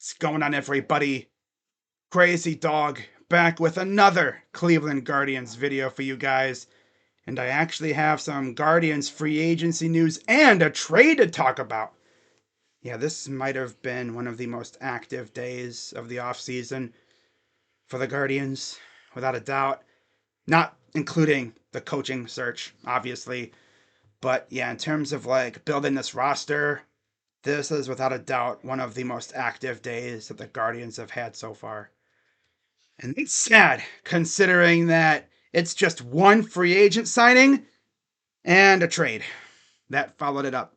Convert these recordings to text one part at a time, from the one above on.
What's going on, everybody? Crazy Dog back with another Cleveland Guardians video for you guys. And I actually have some Guardians free agency news and a trade to talk about. Yeah, this might have been one of the most active days of the offseason for the Guardians, without a doubt. Not including the coaching search, obviously. But yeah, in terms of like building this roster, this is without a doubt one of the most active days that the Guardians have had so far. And it's sad considering that it's just one free agent signing and a trade that followed it up.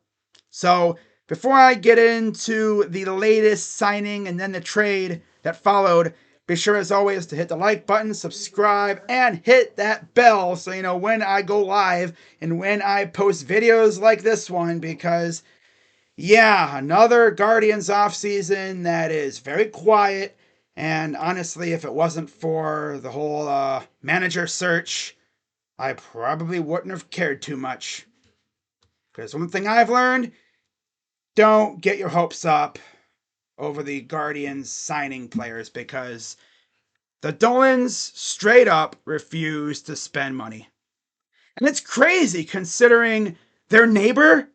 So before I get into the latest signing and then the trade that followed, be sure as always to hit the like button, subscribe, and hit that bell so you know when I go live and when I post videos like this one, because yeah, another Guardians offseason that is very quiet. And honestly, if it wasn't for the whole manager search, I probably wouldn't have cared too much. Because one thing I've learned, don't get your hopes up over the Guardians signing players, because the Dolans straight up refuse to spend money. And it's crazy considering their neighbor,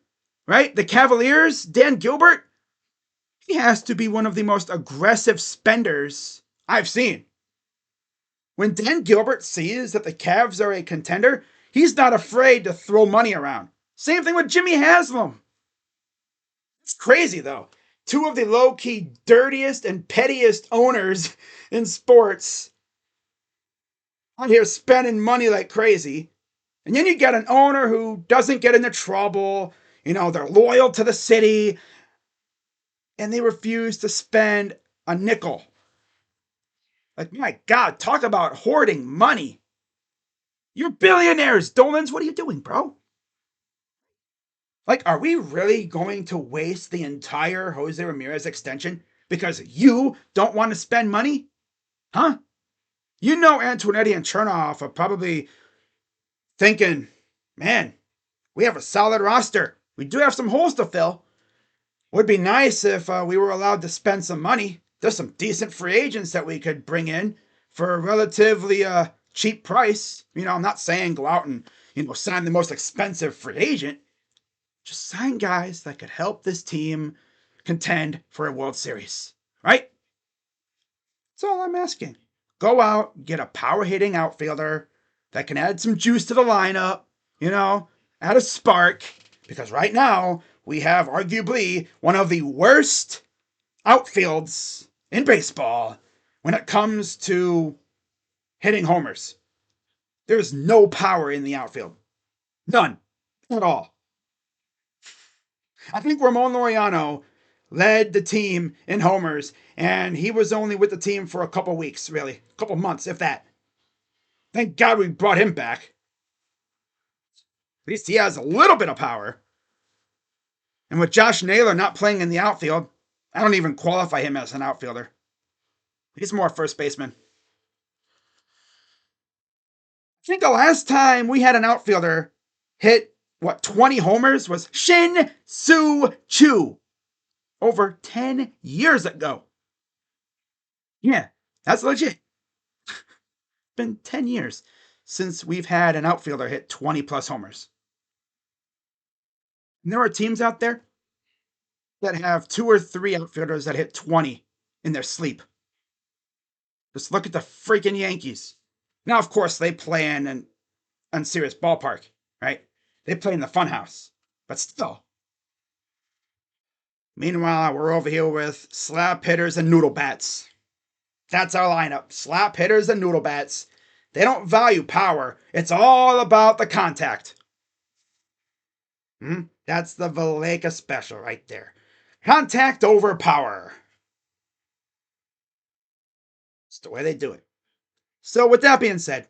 right? The Cavaliers, Dan Gilbert, he has to be one of the most aggressive spenders I've seen. When Dan Gilbert sees that the Cavs are a contender, he's not afraid to throw money around. Same thing with Jimmy Haslam. It's crazy though. Two of the low-key dirtiest and pettiest owners in sports out here spending money like crazy. And then you get an owner who doesn't get into trouble. You know, they're loyal to the city and they refuse to spend a nickel. Like, my God, talk about hoarding money. You're billionaires, Dolans. What are you doing, bro? Like, are we really going to waste the entire Jose Ramirez extension because you don't want to spend money? Huh? You know Antonetti and Chernoff are probably thinking, man, we have a solid roster. We do have some holes to fill. Would be nice if we were allowed to spend some money. There's some decent free agents that we could bring in for a relatively cheap price. You know, I'm not saying go out and, sign the most expensive free agent. Just sign guys that could help this team contend for a World Series, right? That's all I'm asking. Go out, get a power hitting outfielder that can add some juice to the lineup, add a spark, because right now we have arguably one of the worst outfields in baseball when it comes to hitting homers. There's no power in the outfield. None at all. I think Ramon Laureano led the team in homers, and he was only with the team for a couple weeks, really. A couple months, if that. Thank God we brought him back. At least he has a little bit of power. And with Josh Naylor not playing in the outfield, I don't even qualify him as an outfielder. He's more first baseman. I think the last time we had an outfielder hit, 20 homers was Shin Soo Choo over 10 years ago. Yeah, that's legit. Been 10 years since we've had an outfielder hit 20 plus homers. And there are teams out there that have 2 or 3 outfielders that hit 20 in their sleep. Just look at the freaking Yankees. Now, of course, they play in an unserious ballpark, right? They play in the funhouse, but still. Meanwhile, we're over here with slap hitters and noodle bats. That's our lineup. Slap hitters and noodle bats. They don't value power. It's all about the contact. That's the Valleca special right there. Contact over power. It's the way they do it. So with that being said,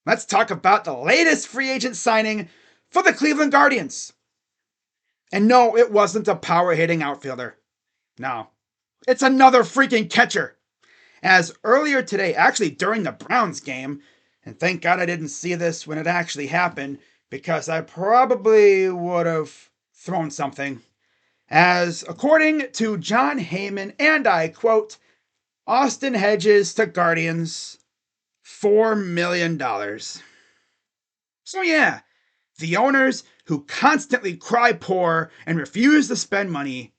let's talk about the latest free agent signing for the Cleveland Guardians. And no, it wasn't a power hitting outfielder. No, it's another freaking catcher. As earlier today, actually during the Browns game, and thank God I didn't see this when it actually happened, because I probably would have thrown something As according to John Heyman, and I quote, Austin Hedges to Guardians, $4 million. So yeah, the owners who constantly cry poor and refuse to spend money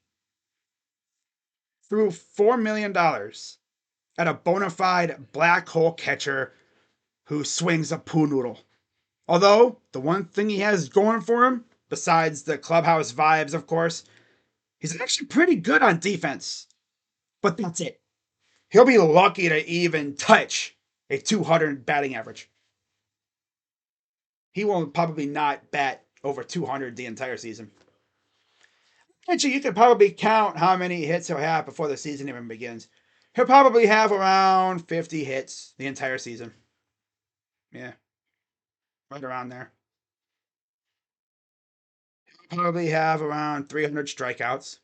threw $4 million at a bona fide black hole catcher who swings a poo noodle. Although, the one thing he has going for him, besides the clubhouse vibes, of course, he's actually pretty good on defense. But that's it. He'll be lucky to even touch a 200 batting average. He will probably not bat over 200 the entire season. Actually, you could probably count how many hits he'll have before the season even begins. He'll probably have around 50 hits the entire season. Yeah, right around there. He'll probably have around 300 strikeouts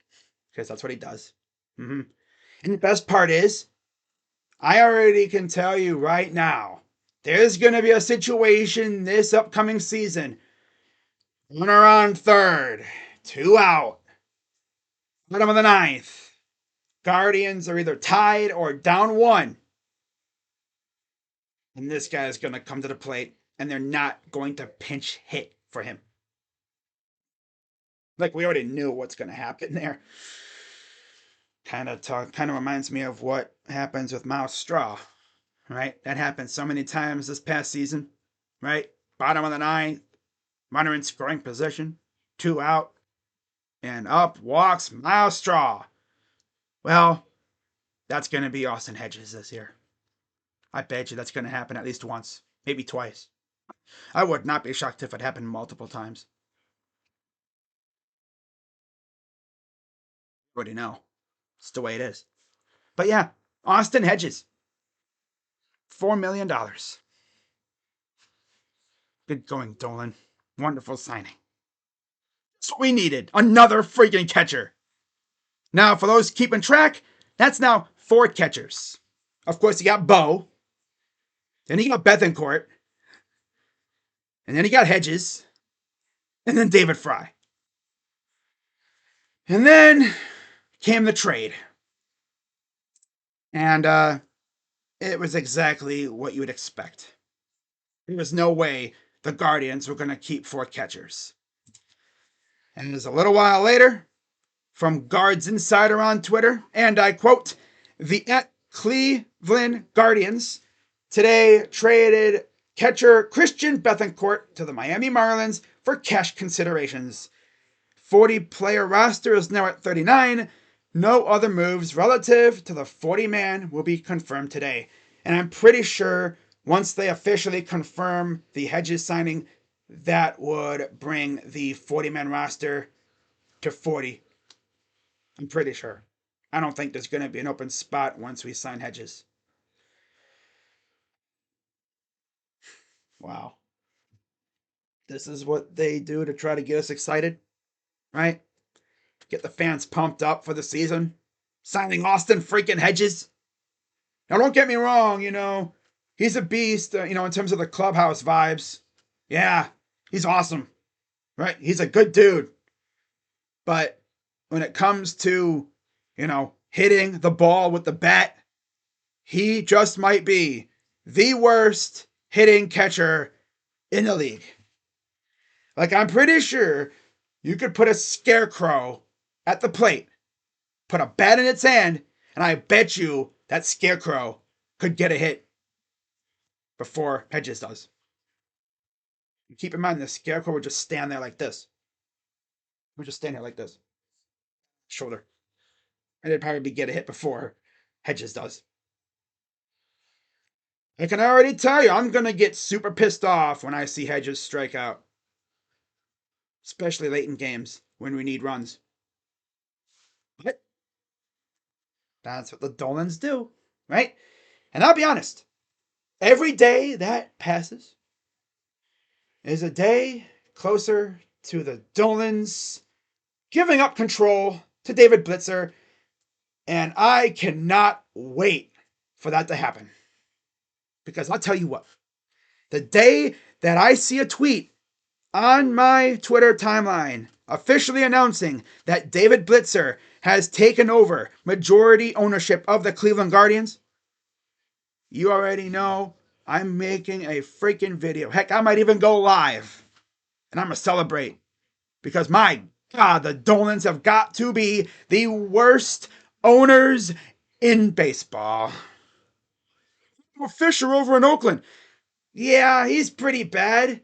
because that's what he does. Mm-hmm. And the best part is, I already can tell you right now, there's going to be a situation this upcoming season. Runner on third, 2 out, bottom of the ninth. Guardians are either tied or down 1. And this guy is going to come to the plate, and they're not going to pinch hit for him. Like, we already knew what's going to happen there. Kind of reminds me of what happens with Miles Straw, right? That happened so many times this past season, right? Bottom of the ninth, runner in scoring position, 2 out, and up walks Miles Straw. Well, that's going to be Austin Hedges this year. I bet you that's going to happen at least once, maybe twice. I would not be shocked if it happened multiple times. You already know. It's the way it is. But yeah, Austin Hedges, $4 million. Good going, Dolan. Wonderful signing. That's what we needed. Another freaking catcher. Now, for those keeping track, that's now 4 catchers. Of course, you got Bo. Then you got Bethencourt. And then you got Hedges. And then David Fry. And then came the trade. And it was exactly what you would expect. There was no way the Guardians were going to keep 4 catchers. And it was a little while later, from Guards Insider on Twitter, and I quote, the Cleveland Guardians today traded catcher Christian Bethencourt to the Miami Marlins for cash considerations. 40-player roster is now at 39. No other moves relative to the 40-man will be confirmed today. And I'm pretty sure once they officially confirm the Hedges signing, that would bring the 40-man roster to 40. I'm pretty sure. I don't think there's going to be an open spot once we sign Hedges. Wow. This is what they do to try to get us excited, right? Get the fans pumped up for the season. Signing Austin freaking Hedges. Now, don't get me wrong, he's a beast, in terms of the clubhouse vibes. Yeah, he's awesome, right? He's a good dude. But when it comes to, hitting the ball with the bat, he just might be the worst hitting catcher in the league. Like, I'm pretty sure you could put a scarecrow at the plate, put a bat in its hand, and I bet you that scarecrow could get a hit before Hedges does. Keep in mind, the scarecrow would just stand there like this. Would just stand here like this. Shoulder. And it'd probably get a hit before Hedges does. I can already tell you, I'm going to get super pissed off when I see Hedges strike out. Especially late in games when we need runs. But that's what the Dolans do, right? And I'll be honest, every day that passes is a day closer to the Dolans giving up control to David Blitzer, and I cannot wait for that to happen. Because I'll tell you what, the day that I see a tweet on my Twitter timeline officially announcing that David Blitzer has taken over majority ownership of the Cleveland Guardians, you already know I'm making a freaking video. Heck, I might even go live and I'm going to celebrate because my God, the Dolans have got to be the worst owners in baseball. Fisher over in Oakland. Yeah, he's pretty bad.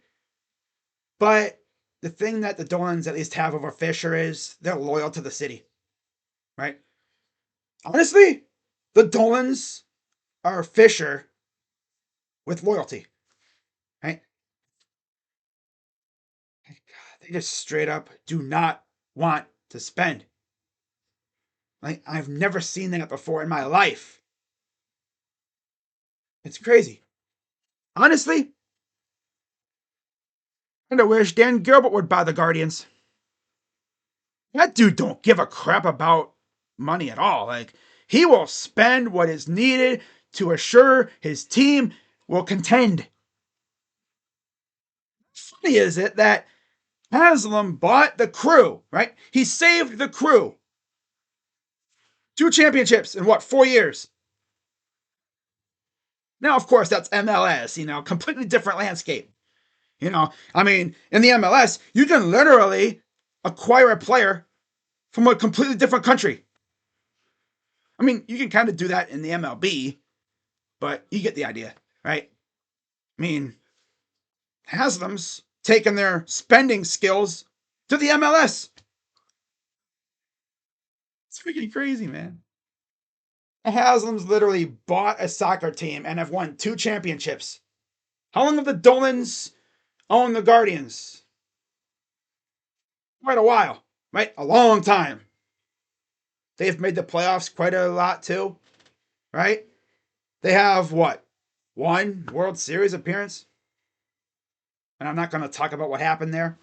But the thing that the Dolans at least have over Fisher is they're loyal to the city, right? Honestly, the Dolans are Fisher with loyalty, right? They just straight up do not want to spend. Like, I've never seen that before in my life. It's crazy. Honestly, I wish Dan Gilbert would buy the Guardians. That dude don't give a crap about money at all. Like, he will spend what is needed to assure his team will contend. Funny is it that Haslam bought the Crew, right? He saved the Crew. 2 championships in what, 4 years? Now, of course, that's MLS, completely different landscape. I mean, in the MLS, you can literally acquire a player from a completely different country. I mean, you can kind of do that in the MLB, but you get the idea, right? I mean, Haslam's taken their spending skills to the MLS. It's freaking crazy, man. Haslam's literally bought a soccer team and have won 2 championships. How long have the Dolans owned the Guardians? Quite a while, right? A long time. They've made the playoffs quite a lot too, right? They have what? 1 World Series appearance? And I'm not going to talk about what happened there.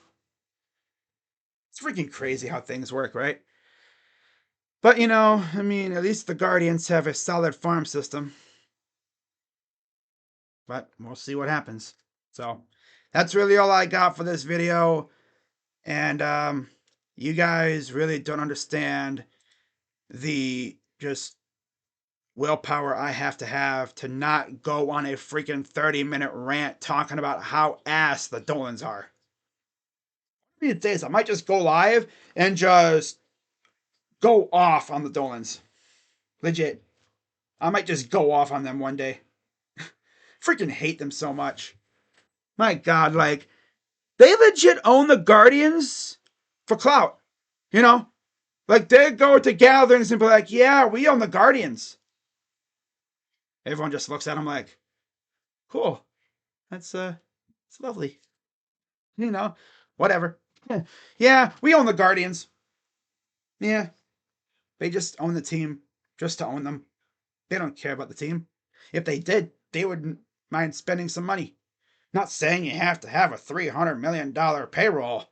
It's freaking crazy how things work, right? But I mean, at least the Guardians have a solid farm system. But we'll see what happens. So that's really all I got for this video. And you guys really don't understand the just willpower I have to not go on a freaking 30-minute rant talking about how ass the Dolans are. These days, I might just go live and just go off on the Dolans. Legit. I might just go off on them one day. Freaking hate them so much. My God, like, they legit own the Guardians for clout. Like, they go to gatherings and be like, yeah, we own the Guardians. Everyone just looks at them like, cool. That's it's lovely. Whatever. Yeah, we own the Guardians. Yeah, they just own the team just to own them. They don't care about the team. If they did, they wouldn't mind spending some money. Not saying you have to have a $300 million payroll.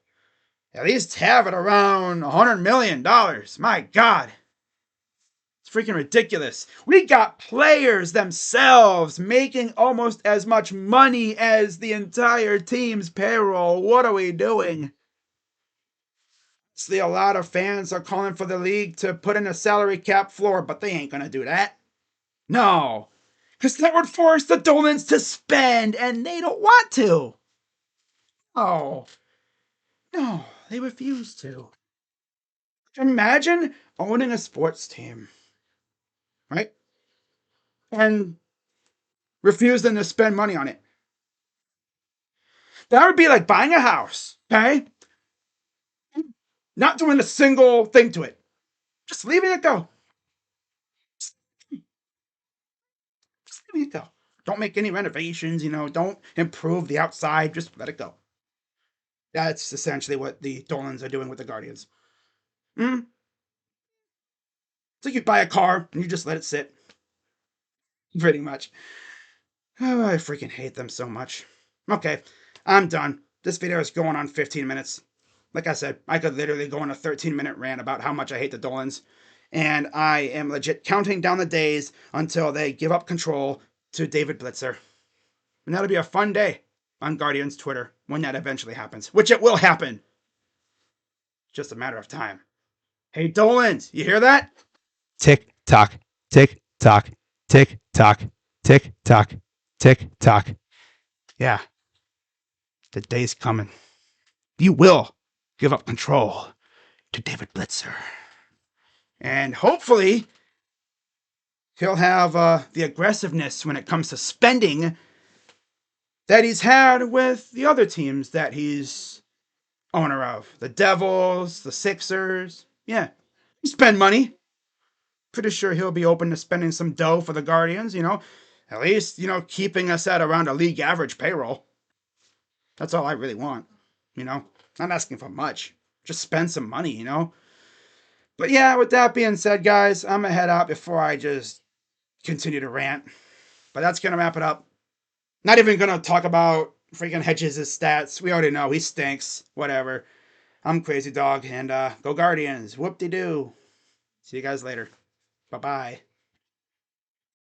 At least have it around $100 million. My God. It's freaking ridiculous. We got players themselves making almost as much money as the entire team's payroll. What are we doing? See, a lot of fans are calling for the league to put in a salary cap floor, but they ain't going to do that. No. Because that would force the Dolans to spend, and they don't want to. Oh. No, they refuse to. Imagine owning a sports team, right? And refusing to spend money on it. That would be like buying a house, okay? Not doing a single thing to it. Just leaving it go. Just leaving it go. Don't make any renovations, don't improve the outside, just let it go. That's essentially what the Dolans are doing with the Guardians. It's like you buy a car and you just let it sit. Pretty much. Oh, I freaking hate them so much. Okay, I'm done. This video is going on 15 minutes. Like I said, I could literally go on a 13-minute rant about how much I hate the Dolans. And I am legit counting down the days until they give up control to David Blitzer. And that'll be a fun day on Guardians Twitter when that eventually happens. Which it will happen. Just a matter of time. Hey, Dolan, you hear that? Tick tock, tick tock, tick tock, tick tock, tick tock. Yeah, the day's coming. You will give up control to David Blitzer. And hopefully, he'll have the aggressiveness when it comes to spending that he's had with the other teams that he's owner of. The Devils, the Sixers. Yeah, he spend money. Pretty sure he'll be open to spending some dough for the Guardians, At least, keeping us at around a league average payroll. That's all I really want, Not asking for much. Just spend some money. But yeah, with that being said, guys, I'm gonna head out before I just continue to rant. But that's gonna wrap it up. Not even gonna talk about freaking Hedges' stats. We already know he stinks. Whatever. I'm Crazy Dog, and go Guardians. Whoop de doo. See you guys later. Bye bye.